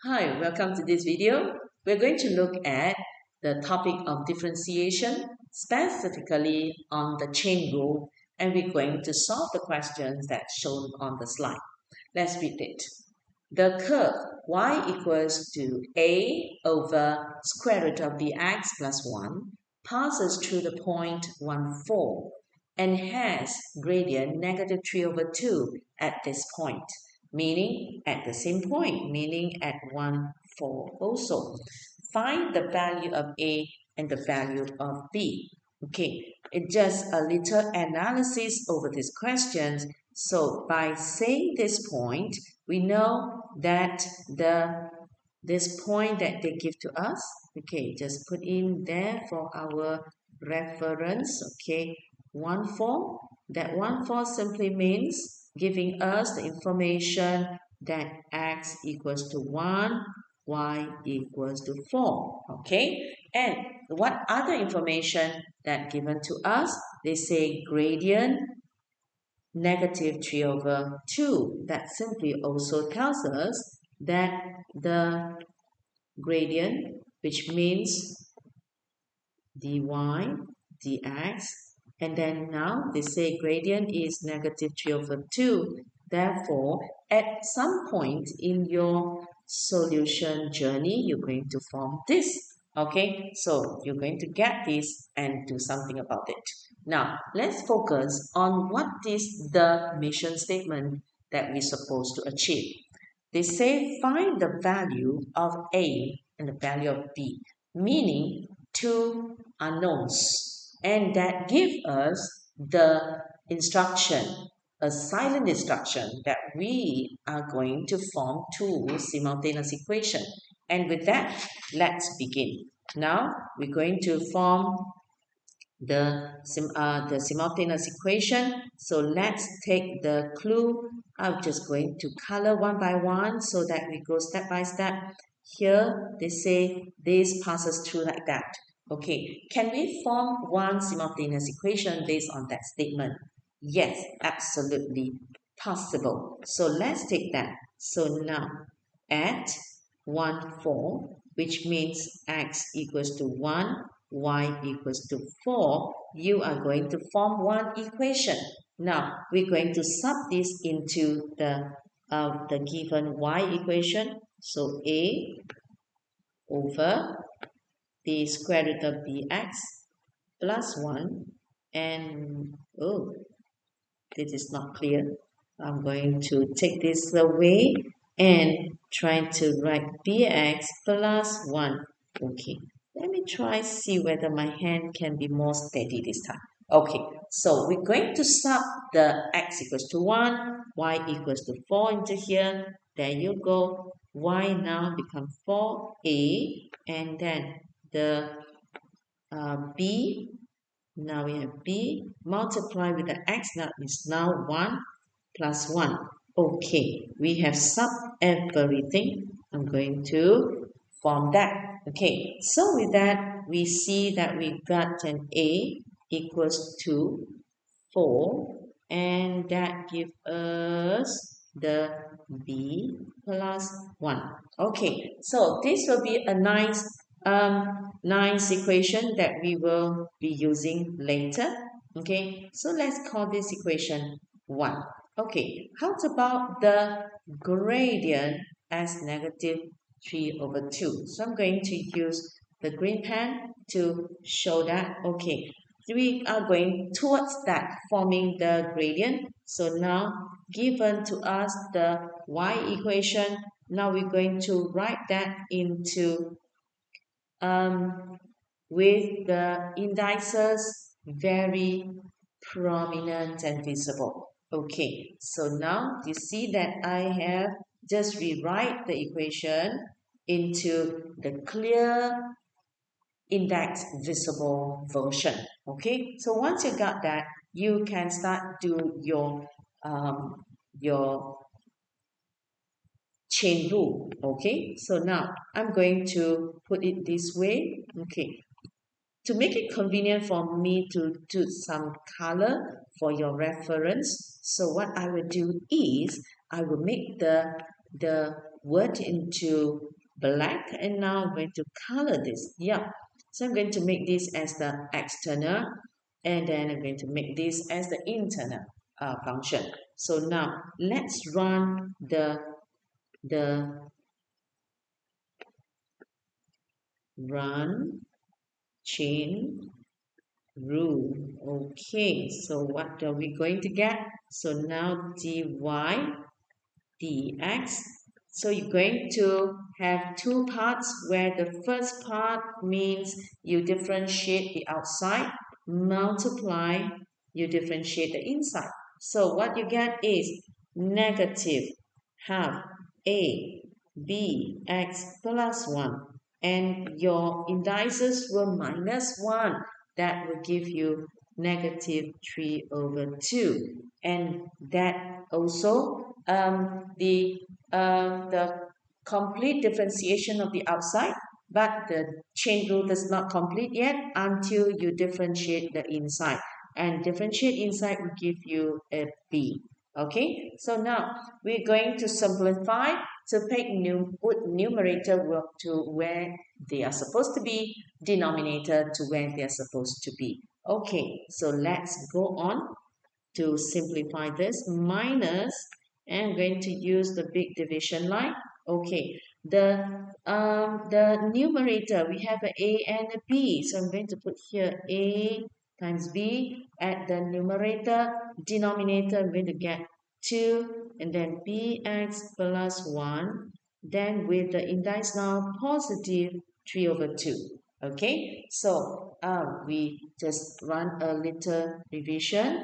Hi, welcome to this video. We're going to look at the topic of differentiation, specifically on the chain rule, and we're going to solve the questions that's shown on the slide. Let's read it. The curve y equals to a over square root of bx plus 1 passes through the point 1, 4 and has gradient negative 3 over 2 at this point, meaning at the same point, meaning at 1, 4 also. Find the value of A and the value of B. Okay, it's just a little analysis over these questions. So by saying this point, we know that this point that they give to us, okay, just put in there for our reference, okay, 1, 4. That 1, 4 simply means giving us the information that x equals to 1, y equals to 4, okay? And what other information that given to us? They say gradient negative 3 over 2. That simply also tells us that the gradient, which means dy dx, and then now they say gradient is negative 3 over 2. Therefore, at some point in your solution journey, you're going to form this. Okay, so you're going to get this and do something about it. Now, let's focus on what is the mission statement that we're supposed to achieve. They say find the value of A and the value of B, meaning two unknowns, and that give us the instruction, a silent instruction that we are going to form two simultaneous equations. And with that, let's begin. Now we're going to form the simultaneous equation. So let's take the clue. I'm just going to color one by one so that we go step by step. Here they say this passes through like that. Okay, can we form one simultaneous equation based on that statement? Yes, absolutely possible. So let's take that. So now at 1, 4, which means x equals to 1, y equals to 4, you are going to form one equation. Now, we're going to sub this into the given y equation. So a over the square root of bx plus 1, and oh, this is not clear. I'm going to take this away and try to write bx plus 1. Okay, let me try see whether my hand can be more steady this time. Okay, so we're going to sub the x equals to 1, y equals to 4 into here. There you go. Y now become 4a, and then the b, now we have b, multiply with the x, now is now 1 plus 1. Okay, we have sub everything. I'm going to form that. Okay, so with that, we see that we got an A equals to 4, and that gives us the B plus 1. Okay, so this will be a nice equation that we will be using later. Okay, so let's call this equation 1. Okay, how about the gradient as negative 3 over 2? So I'm going to use the green pen to show that. Okay, we are going towards that, forming the gradient. So now, given to us the y equation, now we're going to write that into with the indices very prominent and visible. Okay, so now you see that I have just rewrite the equation into the clear index visible version. Okay, so once you got that, you can start do your chain rule. Okay, so now I'm going to put it this way. Okay, to make it convenient for me to do some color for your reference, so what I will do is I will make the word into black, and now I'm going to color this. Yeah, so I'm going to make this as the external, and then I'm going to make this as the internal function. So now let's run the run chain rule. Okay, so what are we going to get? So now dy dx. So you're going to have two parts where the first part means you differentiate the outside, multiply, you differentiate the inside. So what you get is negative half a b x plus 1, and your indices were minus 1. That will give you negative 3 over 2, and that also the complete differentiation of the outside, but the chain rule does not complete yet until you differentiate the inside, and differentiate inside will give you a b. Okay, so now we're going to simplify to put numerator to where they are supposed to be, denominator to where they are supposed to be. Okay, so let's go on to simplify this. Minus, and I'm going to use the big division line. Okay, the numerator, we have an a and a b, so I'm going to put here a times b at the numerator. Denominator, I'm going to get 2, and then bx plus 1, then with the indice now positive 3 over 2. Okay, so we just run a little revision.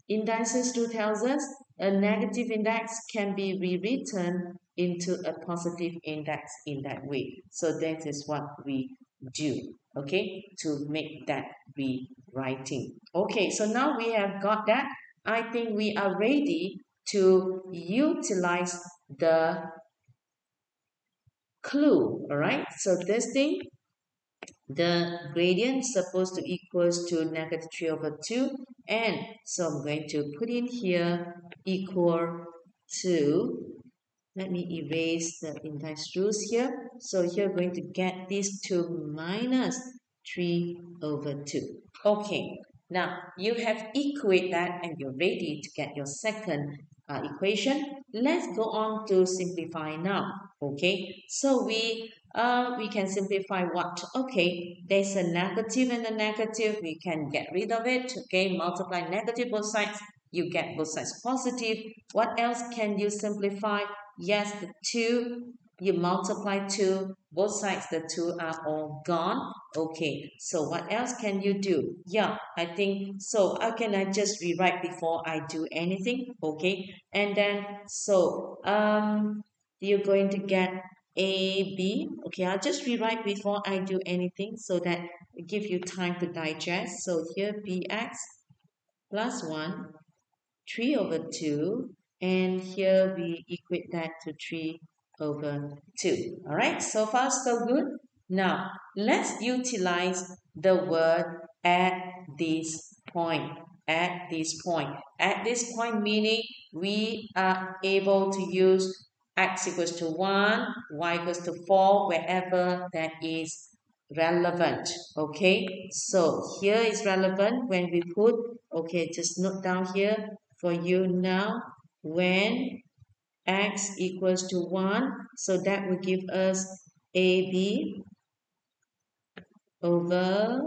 Indices do tells us a negative index can be rewritten into a positive index in that way. So that is what we do, okay, to make that rewriting. Okay, so now we have got that. I think we are ready to utilize the clue, all right? So this thing, the gradient is supposed to equals to negative 3 over 2, and so I'm going to put in here equal to, let me erase the index rules here. So you're going to get this to minus 3 over 2. Okay, now you have equate that and you're ready to get your second equation. Let's go on to simplify now. Okay, so we can simplify what? Okay, there's a negative and a negative. We can get rid of it. Okay, multiply negative both sides. You get both sides positive. What else can you simplify? Yes, the 2, you multiply 2, both sides, the 2 are all gone. Okay, so what else can you do? Yeah, I think, so how can I just rewrite before I do anything? Okay, and then, so, you're going to get a, B. Okay, I'll just rewrite before I do anything so that it give you time to digest. So here, bx plus 1, 3 over 2, and here we equate that to 3 over 2. All right, so far so good. Now, let's utilize the word at this point. At this point. At this point meaning we are able to use x equals to 1, y equals to 4, wherever that is relevant. Okay, so here is relevant when we put, okay, just note down here for you now, when x equals to 1, so that will give us AB over,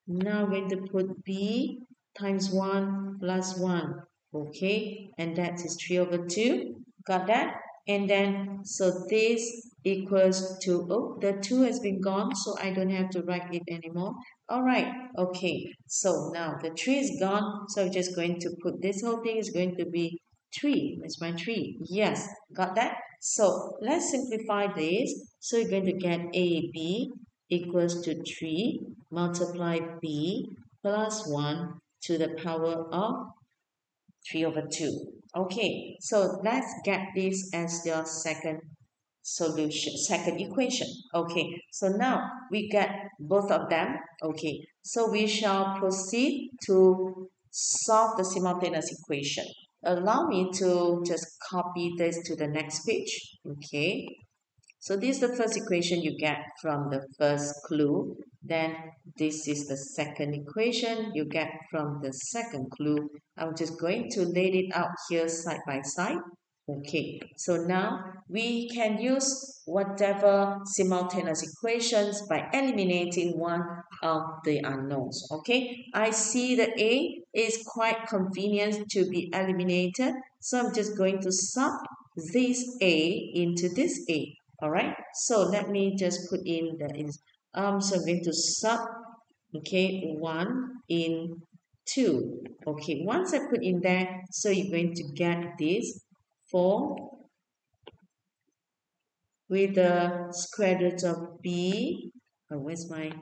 now we're going to put B times 1 plus 1, okay, and that is 3 over 2, got that? And then, so this equals to, oh, the 2 has been gone, so I don't have to write it anymore. All right, okay, so now the 3 is gone, so I'm just going to put this whole thing is going to be 3. That's my 3. Yes, got that? So let's simplify this. So you're going to get AB equals to 3 multiply b plus 1 to the power of 3 over 2. Okay, so let's get this as your second solution, second equation. Okay, so now we get both of them. Okay, so we shall proceed to solve the simultaneous equation. Allow me to just copy this to the next page. Okay, So this is the first equation you get from the first clue. Then this is the second equation you get from the second clue. I'm just going to lay it out here side by side. Okay, so now we can use whatever simultaneous equations by eliminating one of the unknowns. Okay, I see the A is quite convenient to be eliminated, so I'm just going to sub this A into this A. All right, so let me just put in the so I'm going to sub, okay, 1 in 2. Okay, once I put in there, so you're going to get this 4 with the square root of b. Where's my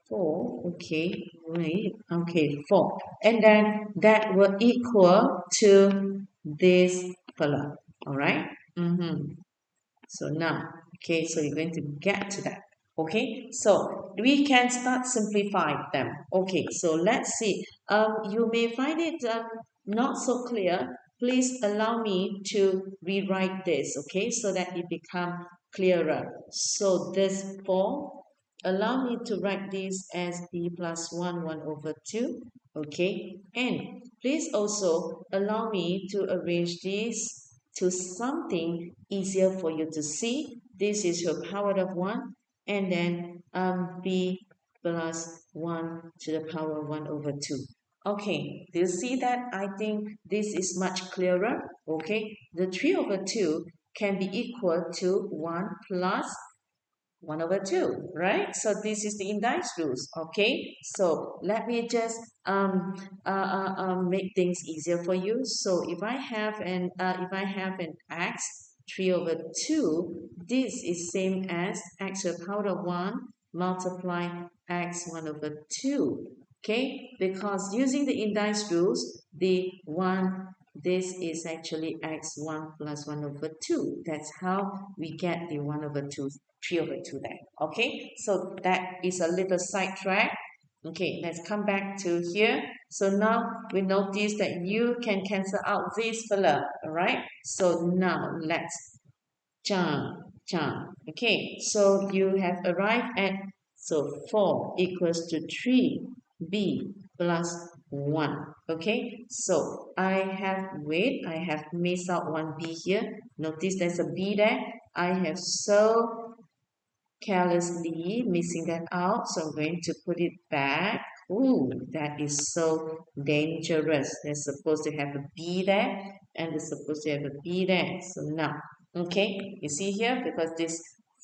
4? Okay, wait, okay, 4. And then that will equal to this color. All right? So now, okay, so you're going to get to that. Okay, so we can start simplifying them. Okay, so let's see. You may find it not so clear. Please allow me to rewrite this, okay, so that it become clearer. So this 4, allow me to write this as b plus 1 over 2, okay, and please also allow me to arrange this to something easier for you to see. This is your power of 1, and then b plus 1 to the power 1 over 2. Okay, do you see that? I think this is much clearer. Okay, the 3 over 2 can be equal to 1 plus 1 over 2, right? So this is the indice rules, okay? So let me just make things easier for you. So if I have an x 3 over 2, this is same as x to the power of 1 multiply x 1 over 2, okay? Because using the indice rules, this is actually x1 plus 1 over 2. That's how we get the 1 over 2, 3 over 2 there. Okay, so that is a little sidetrack. Okay, let's come back to here. So now we notice that you can cancel out this fella, all right? So now let's jump. Okay, so you have arrived at, so 4 equals to 3b plus 1. Okay, so I have missed out one b here. Notice there's a b there. I have so carelessly missing that out, so I'm going to put it back. Ooh, that is so dangerous. There's supposed to have a b there, and there's supposed to have a b there. So now, okay, you see here, because this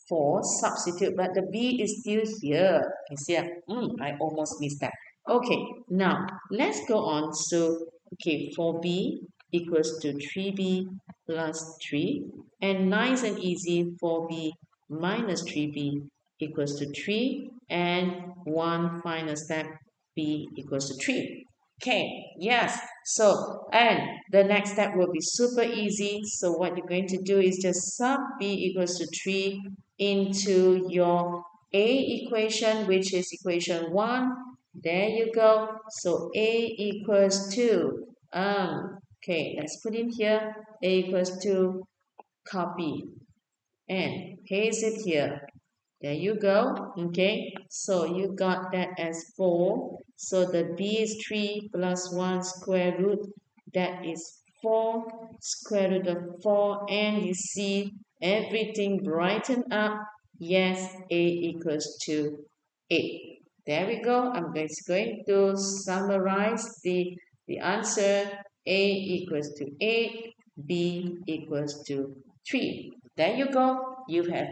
4 substitute, but the b is still here. You see, I almost missed that. Okay, now let's go on. So, okay, 4b equals to 3b plus 3, and nice and easy, 4b minus 3b equals to 3, and one final step, b equals to 3. Okay, yes, so, and the next step will be super easy. So what you're going to do is just sub b equals to 3 into your a equation, which is equation 1. There you go. So a equals to, okay, let's put in here, a equals to, copy and paste it here. There you go. Okay, so you got that as 4. So the b is 3 plus 1 square root. That is 4 square root of 4. And you see everything brighten up. Yes, a equals to 8. There we go. I'm just going to summarize the answer. A equals to 8. B equals to 3. There you go. You have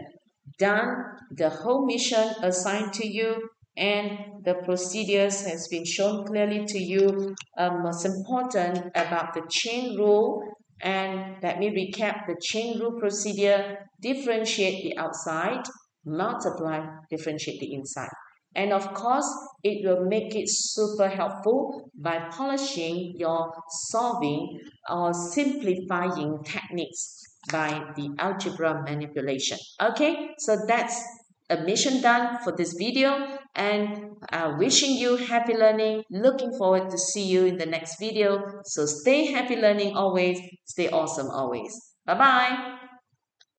done the whole mission assigned to you, and the procedures has been shown clearly to you. What's important about the chain rule, and let me recap the chain rule procedure: differentiate the outside, multiply, differentiate the inside. And of course, it will make it super helpful by polishing your solving or simplifying techniques by the algebra manipulation. Okay, so that's a mission done for this video, and wishing you happy learning. Looking forward to see you in the next video. So stay happy learning always, stay awesome always. Bye-bye.